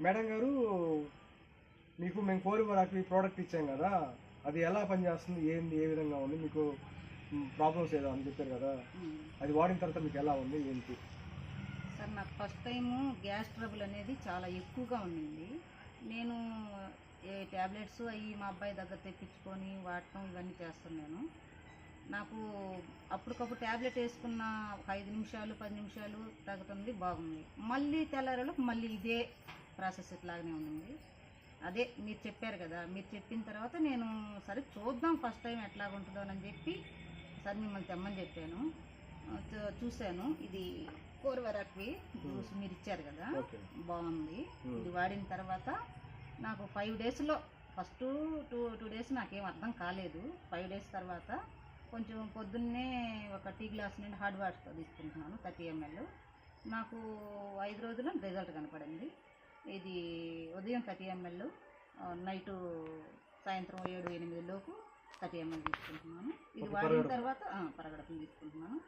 Madam గారు, మీకు మేము కోరివరాకి ప్రోడక్ట్ ఇచ్చాం కదా, అది ఎలా పనిచేస్తుంది, ఏంది, ఏ విధంగా ఉంది, మీకు ప్రాబ్లమ్స్ ఏదో అని చెప్పారు కదా, అది వాడిన తర్వాత మీకు ఎలా ఉంది, ఏంటి? సార్, నాకు ఫస్ట్ టైము గ్యాస్ ట్రబుల్ అనేది చాలా ఎక్కువగా ఉండింది. నేను ట్యాబ్లెట్స్ అవి మా అబ్బాయి దగ్గర తెప్పించుకొని వాడటం ఇవన్నీ చేస్తున్నాను. నాకు అప్పటికప్పుడు ట్యాబ్లెట్ వేసుకున్న ఒక 5 నిమిషాలు 10 నిమిషాలు తగ్గుతుంది, బాగుంది. మళ్ళీ తెల్లారేలోపు మళ్ళీ ఇదే ప్రాసెస్ ఇట్లాగనే ఉంది. అదే మీరు చెప్పారు కదా, మీరు చెప్పిన తర్వాత నేను సరే చూద్దాం ఫస్ట్ టైం ఎట్లాగుంటుందో అని చెప్పి సరే మిమ్మల్ని తెమ్మని చెప్పాను. చూశాను, ఇది కోరివరాకి జ్యూస్ మీరు ఇచ్చారు కదా, బాగుంది. ఇది వాడిన తర్వాత నాకు 5 డేస్లో ఫస్ట్ టూ డేస్ నాకేం అర్థం కాలేదు. 5 డేస్ తర్వాత కొంచెం పొద్దున్నే ఒక టీ గ్లాస్ నుండి హాట్ వాటర్తో తీసుకుంటున్నాను 30 ml. నాకు 5 రోజుల్లో రిజల్ట్ కనపడింది. ఇది ఉదయం 30 ml, నైటు సాయంత్రం 7-8 లోపు 30 ml తీసుకుంటున్నాను. ఇది వాడిన తర్వాత పరగడపలు తీసుకుంటున్నాను.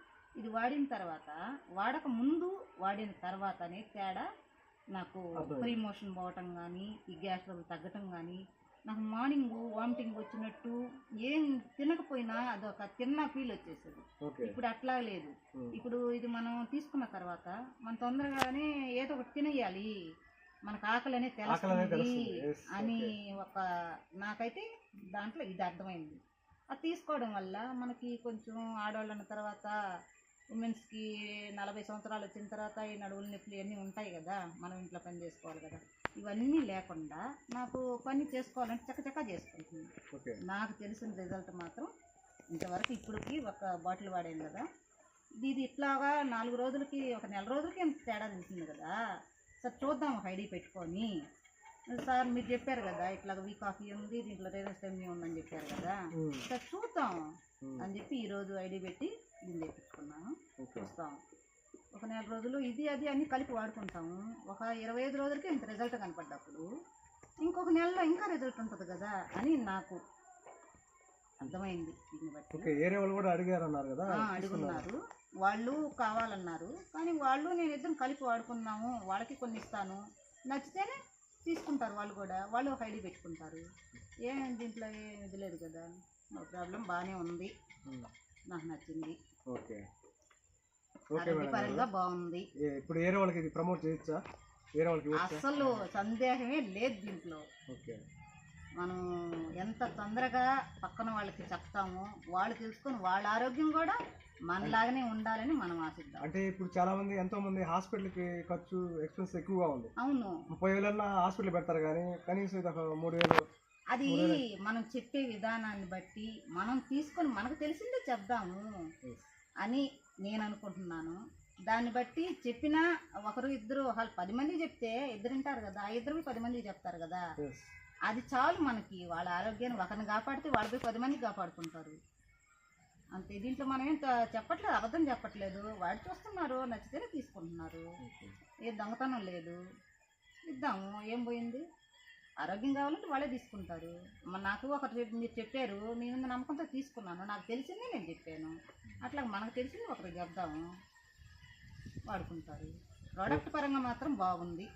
ఇది వాడిన తర్వాత వాడక ముందు వాడిన తర్వాతనే తేడా నాకు ఫ్రీ మోషన్ పోవటం కానీ, ఈ గ్యాస్ ట్రబుల్ తగ్గటం కానీ, నాకు మార్నింగ్ వామిటింగ్ వచ్చినట్టు ఏం తినకపోయినా అదొక తిన్న ఫీల్ వచ్చేసేది. ఇప్పుడు అట్లా లేదు. ఇప్పుడు ఇది మనం తీసుకున్న తర్వాత మనం తొందరగానే ఏదో ఒకటి తినేయాలి, మనకు ఆకలి అనేది తెలుస్తుంది అని నాకైతే దాంట్లో ఇది అర్థమైంది. అది తీసుకోవడం వల్ల మనకి కొంచెం ఆడవాళ్ళన్న తర్వాత ఉమెన్స్కి 40 సంవత్సరాలు వచ్చిన తర్వాత ఈ నడువుల నొప్పులు ఇవన్నీ ఉంటాయి కదా, మనం ఇంట్లో పని చేసుకోవాలి కదా, ఇవన్నీ లేకుండా నాకు పని చేసుకోవాలంటే చక్కచక్క చేసుకుంటుంది. నాకు తెలిసిన రిజల్ట్ మాత్రం ఇంతవరకు ఇప్పటికి ఒక బాటిల్ వాడాను కదా, ఇది ఇట్లాగా 4 రోజులకి ఒక నెల రోజులకి ఎంత తేడా తెలిసింది కదా. సార్ చూద్దాం ఒక ఐడి పెట్టుకొని. సార్ మీరు చెప్పారు కదా ఇట్లా వీ కాఫీ ఉంది, దీంట్లో రెసిస్టెంట్ ఉందని చెప్పారు కదా, సార్ చూద్దాం అని చెప్పి ఈరోజు ఐడి పెట్టి దీన్ని తెప్పించుకున్నాను. చూస్తాం ఒక నెల రోజులు ఇది అది అన్నీ కలిపి వాడుకుంటాము. ఒక 25 రోజులకి ఇంత రిజల్ట్ కనపడ్డప్పుడు ఇంకొక నెలలో ఇంకా రిజల్ట్ ఉంటుంది కదా అని నాకు అర్థమైంది. దీన్ని బట్టి అడుగున్నారు, వాళ్ళు కావాలన్నారు. కానీ వాళ్ళు నేను ఇద్దరం కలిపి వాడుకున్నాము, వాళ్ళకి కొన్ని ఇస్తాను, నచ్చితేనే తీసుకుంటారు వాళ్ళు కూడా. వాళ్ళు ఒక ఐడి పెట్టుకుంటారు. దీంట్లో ఏం ఇది లేదు కదా, నో ప్రాబ్లం, బాగానే ఉంది, నాకు నచ్చింది, ఆరోగ్యపరంగా బాగుంది. ఇప్పుడు వేరే వాళ్ళకి ఇది ప్రమోట్ చేయొచ్చా? వేరే వాళ్ళకి అసలు సందేహమే లేదు దీంట్లో. మనం ఎంత తొందరగా పక్కన వాళ్ళకి చెప్తామో వాళ్ళు తెలుసుకొని వాళ్ళ ఆరోగ్యం కూడా మనలాగానే ఉండాలని మనం ఆశిద్దాం. అంటే ఇప్పుడు చాలా మంది ఎంతో మంది హాస్పిటల్కి ఖర్చు ఎక్స్పెన్స్ ఎక్కువగా ఉంది. అవును, 30,000 హాస్పిటల్ పెడతారు కానీ కనీసం ఇది ఒక 3,000. అది మనం చెప్పే విధానాన్ని బట్టి మనం తీసుకొని మనకు తెలిసిందే చెప్దాము అని నేను అనుకుంటున్నాను. దాన్ని బట్టి చెప్పినా ఒకరు ఇద్దరు 10 మంది చెప్తే ఇద్దరు వింటారు కదా, ఆ ఇద్దరు 10 మందికి చెప్తారు కదా, అది చాలు మనకి. వాళ్ళ ఆరోగ్యాన్ని ఒకరిని కాపాడితే వాళ్ళు 10 మందికి కాపాడుకుంటారు అంతే. దీంట్లో మనం ఏం చెప్పట్లేదు, అబద్ధం చెప్పట్లేదు. వాడు చూస్తున్నారు, నచ్చితేనే తీసుకుంటున్నారు, ఏ దొంగతనం లేదు. ఇద్దాము, ఏం పోయింది. ఆరోగ్యం కావాలంటే వాళ్ళే తీసుకుంటారు. నాకు ఒకటి మీరు చెప్పారు, మీ మీద నమ్మకంతో తీసుకున్నాను, నాకు తెలిసిందే నేను చెప్పాను. అట్లా మనకు తెలిసింది ఒకరికి చెప్దాము, వాడుకుంటారు. ప్రోడక్ట్ పరంగా మాత్రం బాగుంది.